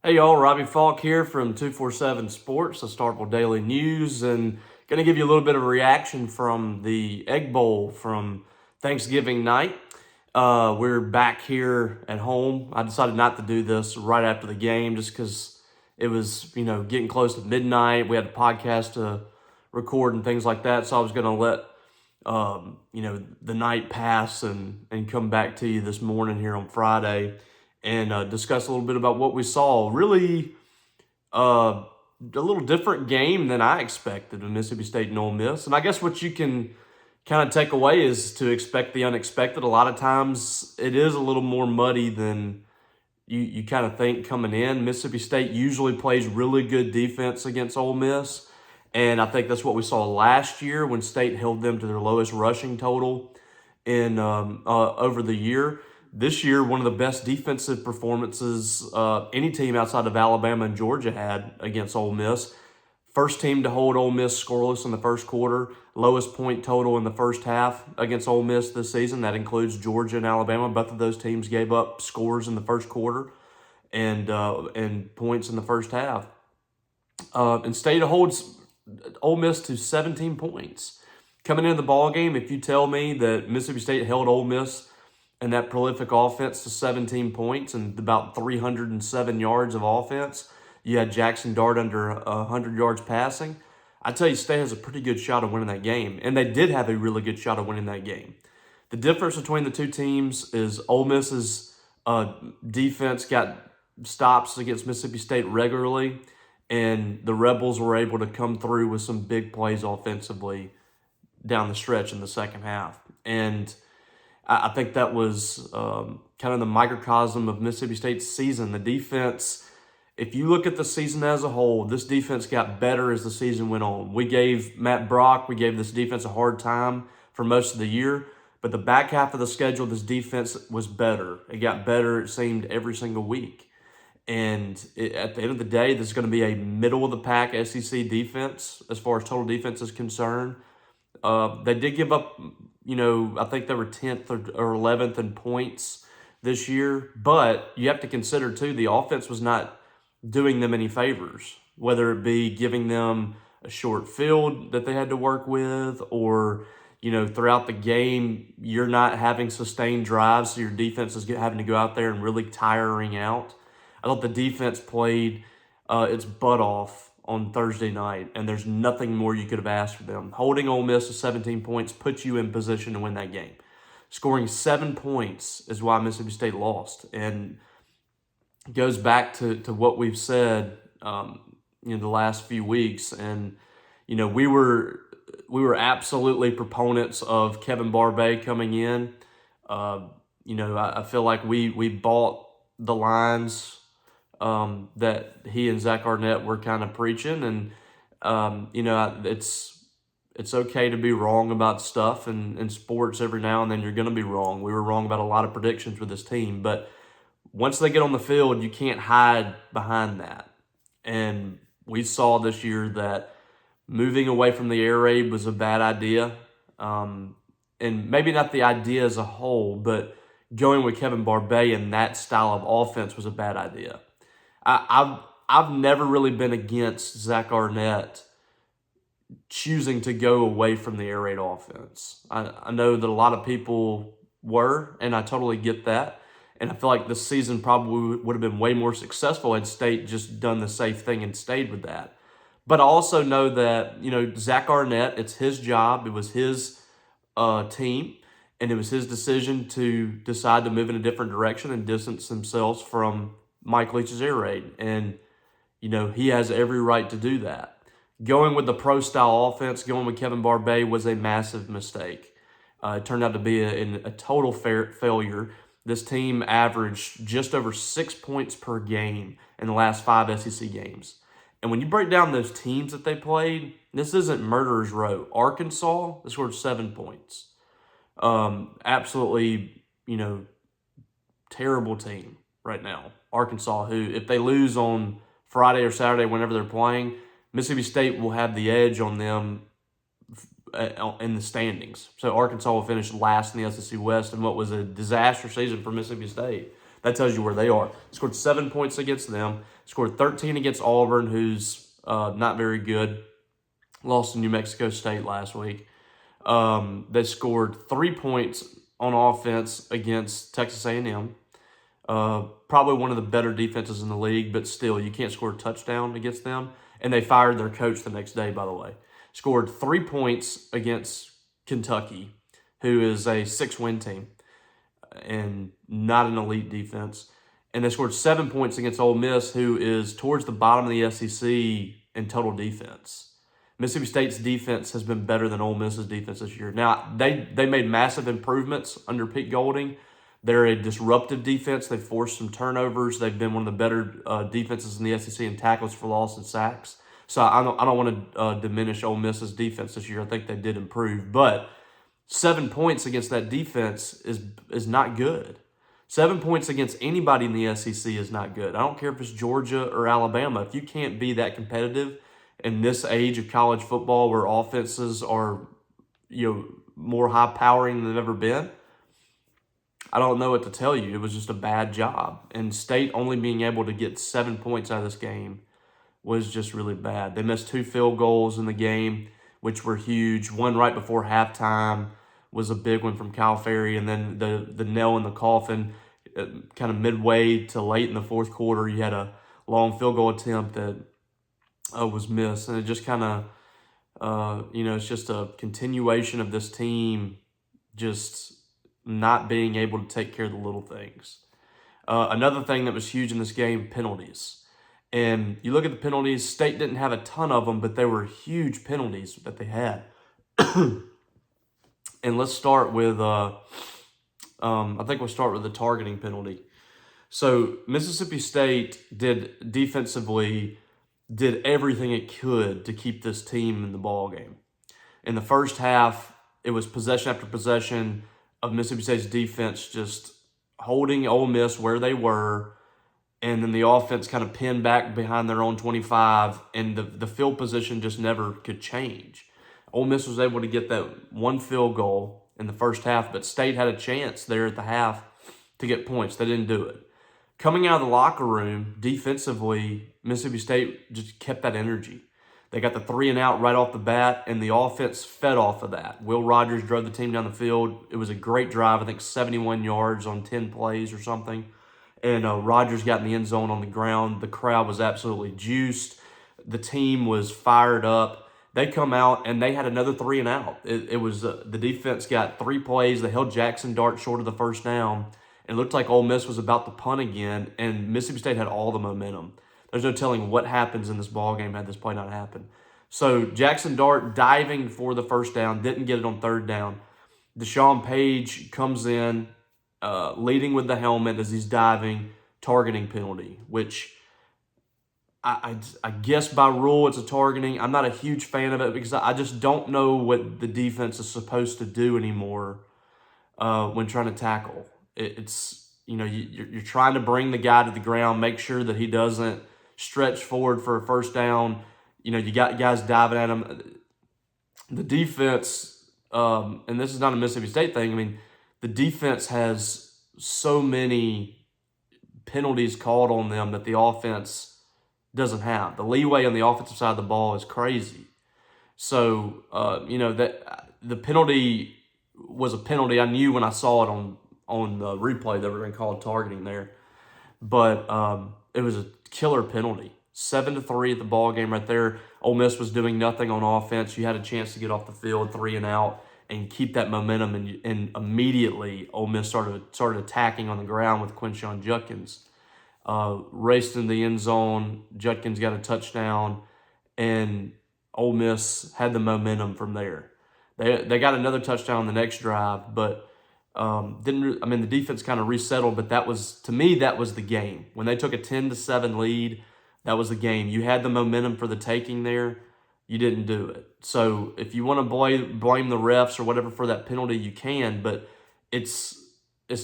Hey y'all, Robbie Falk here from 247 Sports, the Starkville Daily News, and going to give you a little bit of a reaction from the Egg Bowl from Thanksgiving night. We're back here at home. I decided not to do this right after the game just because it was, getting close to midnight. We had a podcast to record and things like that, so I was going to let, the night pass and come back to you this morning here on Friday and discuss a little bit about what we saw. Really, a little different game than I expected with Mississippi State and Ole Miss. And I guess what you can kind of take away is to expect the unexpected. A lot of times it is a little more muddy than you kind of think coming in. Mississippi State usually plays really good defense against Ole Miss. And I think that's what we saw last year when State held them to their lowest rushing total in over the year. This year, one of the best defensive performances any team outside of Alabama and Georgia had against Ole Miss. First team to hold Ole Miss scoreless in the first quarter. Lowest point total in the first half against Ole Miss this season. That includes Georgia and Alabama. Both of those teams gave up scores in the first quarter and points in the first half. And State holds Ole Miss to 17 points. Coming into the ball game, if you tell me that Mississippi State held Ole Miss and that prolific offense to 17 points and about 307 yards of offense, you had Jackson Dart under 100 yards passing, I tell you, State has a pretty good shot of winning that game. And they did have a really good shot of winning that game. The difference between the two teams is Ole Miss's defense got stops against Mississippi State regularly, and the Rebels were able to come through with some big plays offensively down the stretch in the second half. And I think that was kind of the microcosm of Mississippi State's season. The defense, if you look at the season as a whole, this defense got better as the season went on. We gave this defense a hard time for most of the year, but the back half of the schedule, this defense was better. It got better, it seemed, every single week. And at the end of the day, this is going to be a middle-of-the-pack SEC defense as far as total defense is concerned. They did give up, I think they were 10th or 11th in points this year. But you have to consider, too, the offense was not doing them any favors, whether it be giving them a short field that they had to work with or, throughout the game, you're not having sustained drives, so your defense is having to go out there and really tiring out. I thought the defense played its butt off on Thursday night, and there's nothing more you could have asked for them. Holding Ole Miss to 17 points puts you in position to win that game. Scoring 7 points is why Mississippi State lost, and it goes back to what we've said the last few weeks. And we were absolutely proponents of Kevin Barbay coming in. I feel like we bought the lines that he and Zach Arnett were kind of preaching. And, it's okay to be wrong about stuff in sports every now and then. You're going to be wrong. We were wrong about a lot of predictions with this team. But once they get on the field, you can't hide behind that. And we saw this year that moving away from the air raid was a bad idea. And maybe not the idea as a whole, but going with Kevin Barbay and that style of offense was a bad idea. I've never really been against Zach Arnett choosing to go away from the air raid offense. I know that a lot of people were, and I totally get that. And I feel like this season probably would have been way more successful had State just done the safe thing and stayed with that. But I also know that, Zach Arnett, it's his job. It was his team. And it was his decision to decide to move in a different direction and distance themselves from Mike Leach's air raid. And, he has every right to do that. Going with the pro-style offense, going with Kevin Barbay was a massive mistake. It turned out to be a total failure. This team averaged just over 6 points per game in the last 5 SEC games. And when you break down those teams that they played, this isn't murderer's row. Arkansas, they scored 7 points. Absolutely, terrible team right now. Arkansas, who, if they lose on Friday or Saturday, whenever they're playing, Mississippi State will have the edge on them in the standings. So Arkansas will finish last in the SEC West in what was a disaster season for Mississippi State. that tells you where they are. Scored 7 points against them. Scored 13 against Auburn, who's not very good. Lost to New Mexico State last week. They scored 3 points on offense against Texas A&M. Probably one of the better defenses in the league, but still, you can't score a touchdown against them. And they fired their coach the next day, by the way. Scored 3 points against Kentucky, who is a 6-win team and not an elite defense. And they scored 7 points against Ole Miss, who is towards the bottom of the SEC in total defense. Mississippi State's defense has been better than Ole Miss's defense this year. Now, they made massive improvements under Pete Golding. They're a disruptive defense. They've forced some turnovers. They've been one of the better defenses in the SEC in tackles for loss and sacks. So I don't want to diminish Ole Miss's defense this year. I think they did improve. But 7 points against that defense is not good. 7 points against anybody in the SEC is not good. I don't care if it's Georgia or Alabama. If you can't be that competitive in this age of college football where offenses are, more high-powering than they've ever been, I don't know what to tell you. It was just a bad job. And State only being able to get 7 points out of this game was just really bad. They missed 2 field goals in the game, which were huge. One right before halftime was a big one from Cal Ferry, and then the nail in the coffin, kind of midway to late in the fourth quarter, you had a long field goal attempt that was missed. And it just kind of, it's just a continuation of this team just not being able to take care of the little things. Another thing that was huge in this game, penalties. And you look at the penalties, State didn't have a ton of them, but they were huge penalties that they had. And let's start with, I think we'll start with the targeting penalty. So Mississippi State did everything it could to keep this team in the ball game. In the first half, it was possession after possession of Mississippi State's defense just holding Ole Miss where they were, and then the offense kind of pinned back behind their own 25, and the field position just never could change. Ole Miss was able to get that one field goal in the first half, but State had a chance there at the half to get points. They didn't do it. Coming out of the locker room, defensively, Mississippi State just kept that energy. They got the 3-and-out right off the bat, and the offense fed off of that. Will Rogers drove the team down the field. It was a great drive, I think 71 yards on 10 plays or something. And Rogers got in the end zone on the ground. The crowd was absolutely juiced. The team was fired up. They come out, and they had another 3-and-out. It was the defense got 3 plays. They held Jackson Dart short of the first down. It looked like Ole Miss was about to punt again, and Mississippi State had all the momentum. There's no telling what happens in this ball game had this play not happened. So Jackson Dart diving for the first down, didn't get it on third down. Deshaun Page comes in, leading with the helmet as he's diving, targeting penalty, which I guess by rule it's a targeting. I'm not a huge fan of it because I just don't know what the defense is supposed to do anymore when trying to tackle. You're trying to bring the guy to the ground, make sure that he doesn't stretch forward for a first down. You got guys diving at him. The defense, and this is not a Mississippi State thing, I mean, the defense has so many penalties called on them that the offense doesn't have. The leeway on the offensive side of the ball is crazy. So, that the penalty was a penalty. I knew when I saw it on the replay they were going to call it targeting there. But it was a killer penalty. 7-3 at the ball game right there. Ole Miss was doing nothing on offense. You had a chance to get off the field 3-and-out and keep that momentum, and immediately Ole Miss started attacking on the ground with Quinshon Judkins. Raced in the end zone. Judkins got a touchdown, and Ole Miss had the momentum from there. They got another touchdown on the next drive, but the defense kind of resettled, but to me, that was the game. When they took a 10-7 lead, that was the game. You had the momentum for the taking there. You didn't do it. So if you want to blame the refs or whatever for that penalty, you can, but it's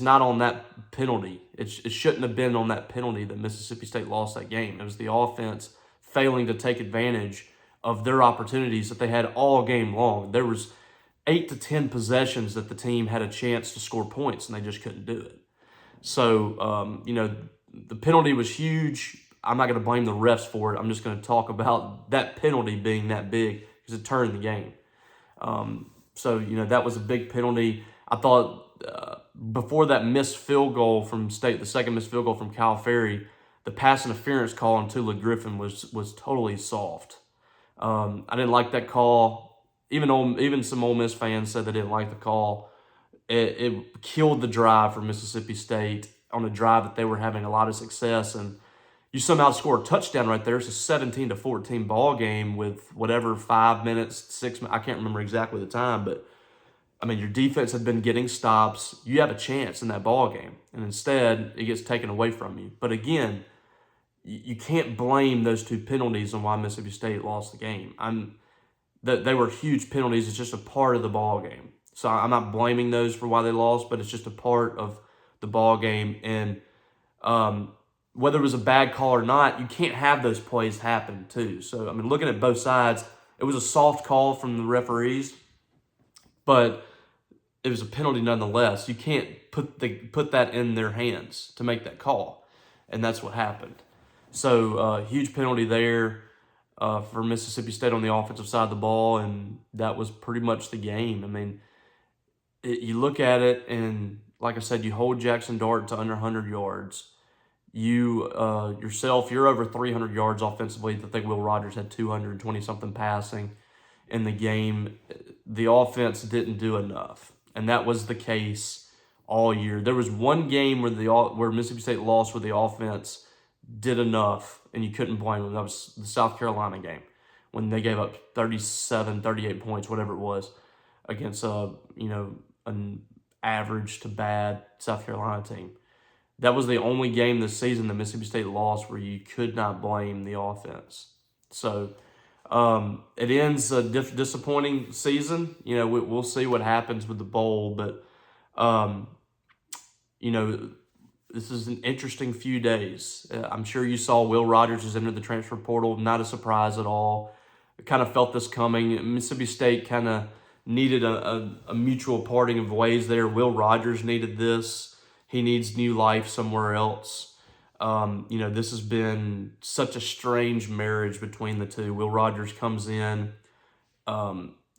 not on that penalty. It shouldn't have been on that penalty that Mississippi State lost that game. It was the offense failing to take advantage of their opportunities that they had all game long. There was 8 to 10 possessions that the team had a chance to score points, and they just couldn't do it. So, the penalty was huge. I'm not going to blame the refs for it. I'm just going to talk about that penalty being that big because it turned the game. So, that was a big penalty. I thought before that missed field goal from State, the second missed field goal from Cal Ferry, the pass interference call on Tula Griffin was totally soft. I didn't like that call. Even some Ole Miss fans said they didn't like the call. It killed the drive for Mississippi State on a drive that they were having a lot of success, and you somehow score a touchdown right there. It's a 17-14 ball game with whatever 5 minutes, 6. I can't remember exactly the time, but I mean, your defense had been getting stops. You have a chance in that ball game, and instead it gets taken away from you. But again, you can't blame those two penalties on why Mississippi State lost the game. They were huge penalties. It's just a part of the ball game. So I'm not blaming those for why they lost, but it's just a part of the ball game. And whether it was a bad call or not, you can't have those plays happen too. So I mean, looking at both sides, it was a soft call from the referees, but it was a penalty nonetheless. You can't put that in their hands to make that call, and that's what happened. So huge penalty there for Mississippi State on the offensive side of the ball, and that was pretty much the game. I mean, you look at it, and like I said, you hold Jackson Dart to under 100 yards. You yourself, you're over 300 yards offensively. I think Will Rogers had 220-something passing in the game. The offense didn't do enough, and that was the case all year. There was one game where Mississippi State lost where the offense did enough, and you couldn't blame them. That was the South Carolina game when they gave up 37, 38 points, whatever it was, against an average to bad South Carolina team. That was the only game this season that Mississippi State lost where you could not blame the offense. So it ends a disappointing season. We'll see what happens with the bowl, but this is an interesting few days. I'm sure you saw Will Rogers has entered the transfer portal. Not a surprise at all. I kind of felt this coming. Mississippi State kind of needed a mutual parting of ways there. Will Rogers needed this. He needs new life somewhere else. This has been such a strange marriage between the two. Will Rogers comes in,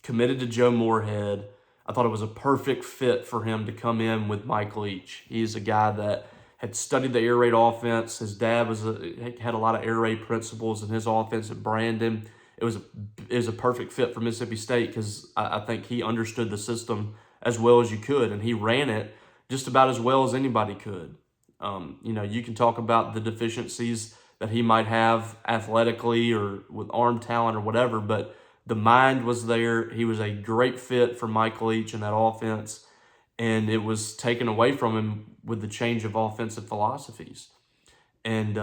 committed to Joe Moorhead. I thought it was a perfect fit for him to come in with Mike Leach. He's a guy that had studied the air raid offense. His dad had a lot of air raid principles in his offense at Brandon. It was a perfect fit for Mississippi State because I think he understood the system as well as you could, and he ran it just about as well as anybody could. You can talk about the deficiencies that he might have athletically or with arm talent or whatever, but the mind was there. He was a great fit for Mike Leach in that offense, and it was taken away from him with the change of offensive philosophies. And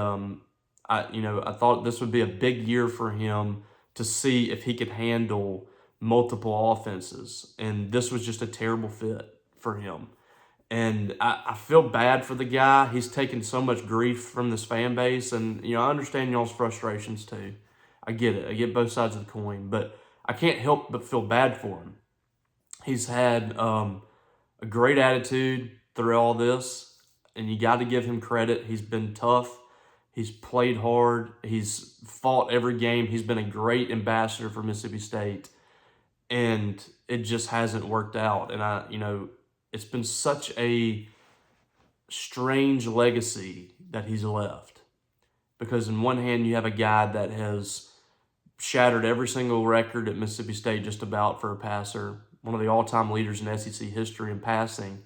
I thought this would be a big year for him to see if he could handle multiple offenses, and this was just a terrible fit for him. And I feel bad for the guy. He's taken so much grief from this fan base, and I understand y'all's frustrations too. I get it. I get both sides of the coin, but I can't help but feel bad for him. He's had a great attitude through all this, and you got to give him credit. He's been tough. He's played hard. He's fought every game. He's been a great ambassador for Mississippi State, and it just hasn't worked out. And it's been such a strange legacy that he's left. Because in one hand, you have a guy that has shattered every single record at Mississippi State just about for a passer, one of the all-time leaders in SEC history in passing.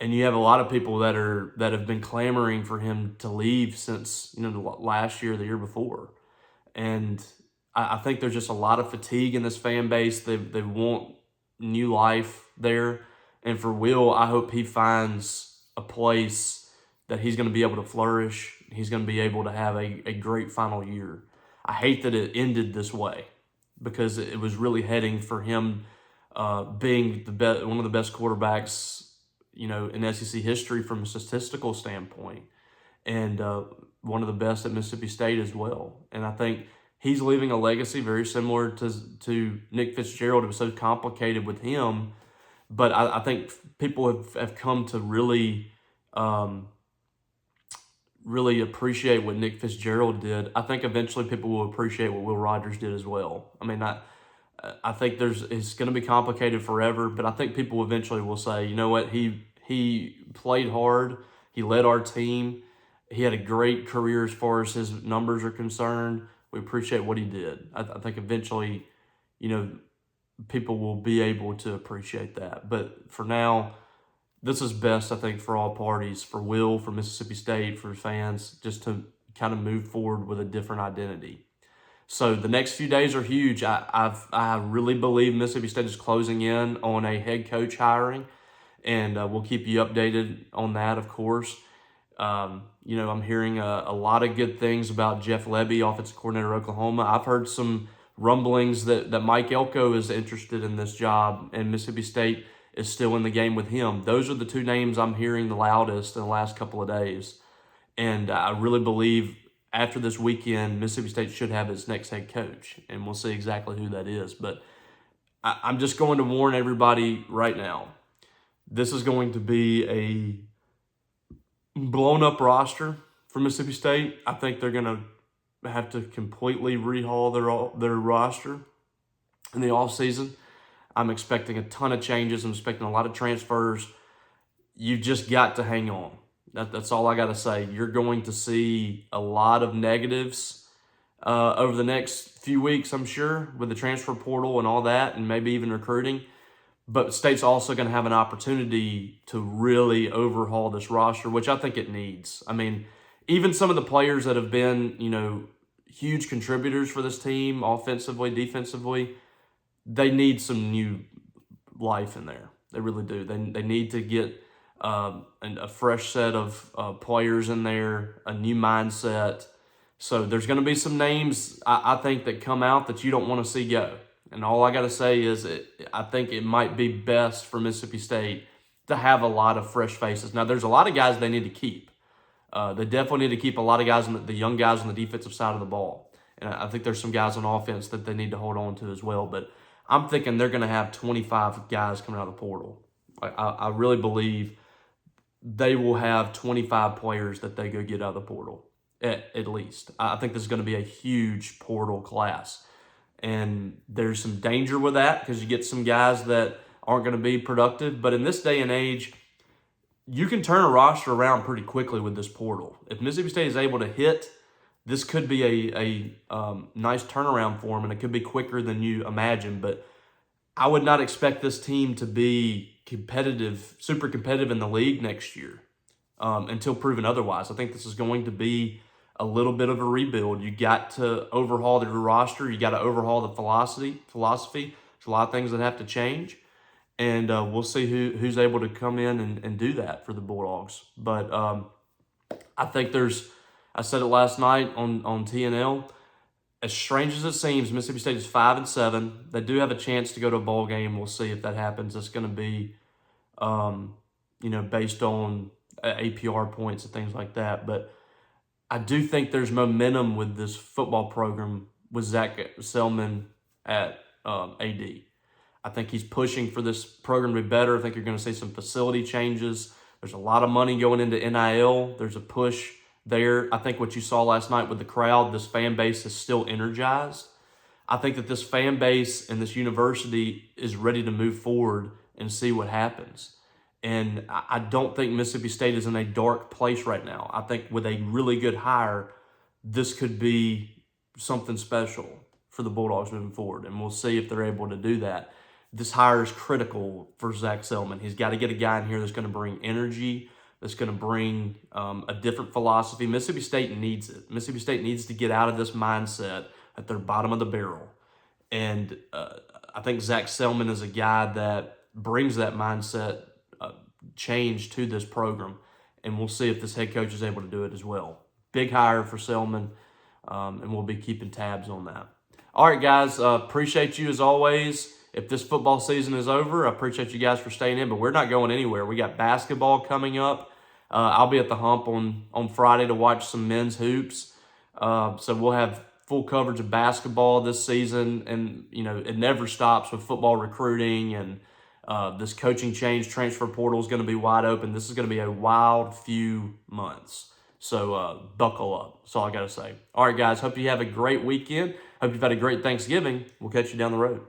And you have a lot of people that have been clamoring for him to leave since last year, the year before. And I think there's just a lot of fatigue in this fan base. They want new life there. And for Will, I hope he finds a place that he's going to be able to flourish. He's going to be able to have a great final year. I hate that it ended this way because it was really heading for him being one of the best quarterbacks, in SEC history from a statistical standpoint, and one of the best at Mississippi State as well. And I think he's leaving a legacy very similar to Nick Fitzgerald. It was so complicated with him. But I think people have come to really really appreciate what Nick Fitzgerald did, I think eventually people will appreciate what Will Rogers did as well. I mean, I think it's going to be complicated forever, but I think people eventually will say, you know what, he played hard, he led our team, he had a great career as far as his numbers are concerned. We appreciate what he did. I think eventually, you know, people will be able to appreciate that. But for now, this is best, I think, for all parties, for Will, for Mississippi State, for fans, just to kind of move forward with a different identity. So the next few days are huge. I really believe Mississippi State is closing in on a head coach hiring, and we'll keep you updated on that, of course. You know, I'm hearing a lot of good things about Jeff Lebby, offensive coordinator of Oklahoma. I've heard some rumblings that Mike Elko is interested in this job, and Mississippi State is still in the game with him. Those are the two names I'm hearing the loudest in the last couple of days. And I really believe after this weekend, Mississippi State should have its next head coach, and we'll see exactly who that is. But I'm just going to warn everybody right now. This is going to be a blown up roster for Mississippi State. I think they're going to have to completely rehaul their roster in the offseason. I'm expecting a ton of changes. I'm expecting a lot of transfers. You've just got to hang on. That's all I got to say. You're going to see a lot of negatives over the next few weeks, I'm sure, with the transfer portal and all that, and maybe even recruiting. But State's also going to have an opportunity to really overhaul this roster, which I think it needs. I mean, even some of the players that have been, you know, huge contributors for this team, offensively, defensively, they need some new life in there. They really do. They need to get a fresh set of players in there, a new mindset. So there's going to be some names, I think, that come out that you don't want to see go. And all I got to say is I think it might be best for Mississippi State to have a lot of fresh faces. Now, there's a lot of guys they need to keep. They definitely need to keep a lot of guys, the young guys on the defensive side of the ball. And I think there's some guys on offense that they need to hold on to as well. But I'm thinking they're going to have 25 guys coming out of the portal. I really believe they will have 25 players that they go get out of the portal, at least. I think this is going to be a huge portal class. And there's some danger with that because you get some guys that aren't going to be productive. But in this day and age, you can turn a roster around pretty quickly with this portal. If Mississippi State is able to hit, this could be a nice turnaround for them, and it could be quicker than you imagine. But I would not expect this team to be competitive, super competitive in the league next year until proven otherwise. I think this is going to be a little bit of a rebuild. You got to overhaul the roster. You got to overhaul the philosophy. There's a lot of things that have to change, and we'll see who's able to come in and do that for the Bulldogs. But I think I said it last night on TNL. As strange as it seems, Mississippi State is 5-7. They do have a chance to go to a bowl game. We'll see if that happens. It's going to be, based on APR points and things like that. But I do think there's momentum with this football program with Zach Selman at AD. I think he's pushing for this program to be better. I think you're going to see some facility changes. There's a lot of money going into NIL. There's a push there. I think what you saw last night with the crowd, this fan base is still energized. I think that this fan base and this university is ready to move forward and see what happens. And I don't think Mississippi State is in a dark place right now. I think with a really good hire, this could be something special for the Bulldogs moving forward. And we'll see if they're able to do that. This hire is critical for Zach Selman. He's got to get a guy in here that's going to bring energy, that's going to bring a different philosophy. Mississippi State needs it. Mississippi State needs to get out of this mindset at their bottom of the barrel. And I think Zach Selman is a guy that brings that mindset change to this program. And we'll see if this head coach is able to do it as well. Big hire for Selman, and we'll be keeping tabs on that. All right, guys, appreciate you as always. If this football season is over, I appreciate you guys for staying in, but we're not going anywhere. We got basketball coming up. I'll be at the Hump on Friday to watch some men's hoops. So we'll have full coverage of basketball this season, and it never stops with football recruiting and This coaching change, transfer portal is going to be wide open. This is going to be a wild few months. So buckle up. That's all I got to say. All right, guys. Hope you have a great weekend. Hope you've had a great Thanksgiving. We'll catch you down the road.